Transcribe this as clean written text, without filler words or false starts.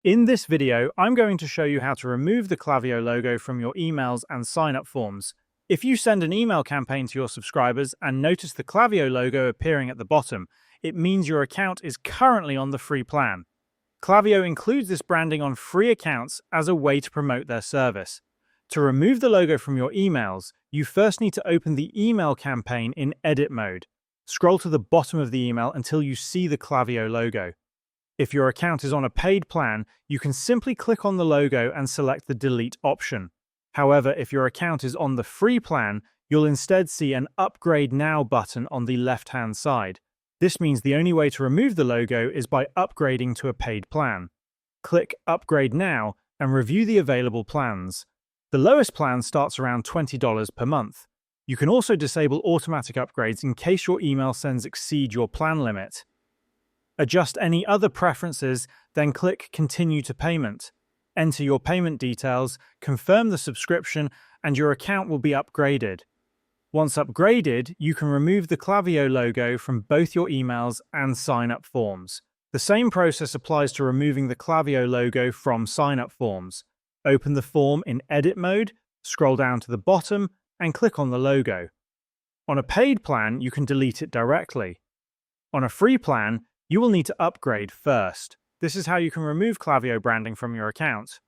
In this video, I'm going to show you how to remove the KLAVIYO logo from your emails and sign-up forms. If you send an email campaign to your subscribers and notice the KLAVIYO logo appearing at the bottom, it means your account is currently on the free plan. KLAVIYO includes this branding on free accounts as a way to promote their service. To remove the logo from your emails, you first need to open the email campaign in edit mode. Scroll to the bottom of the email until you see the KLAVIYO logo. If your account is on a paid plan, you can simply click on the logo and select the delete option. However, if your account is on the free plan, you'll instead see an Upgrade Now button on the left-hand side. This means the only way to remove the logo is by upgrading to a paid plan. Click Upgrade Now and review the available plans. The lowest plan starts around $20 per month. You can also disable automatic upgrades in case your email sends exceed your plan limit. Adjust any other preferences, then click Continue to Payment. Enter your payment details, confirm the subscription, and your account will be upgraded. Once upgraded, you can remove the KLAVIYO logo from both your emails and sign-up forms. The same process applies to removing the KLAVIYO logo from sign-up forms. Open the form in edit mode, scroll down to the bottom, and click on the logo. On a paid plan, you can delete it directly. On a free plan, you will need to upgrade first. This is how you can remove KLAVIYO branding from your account.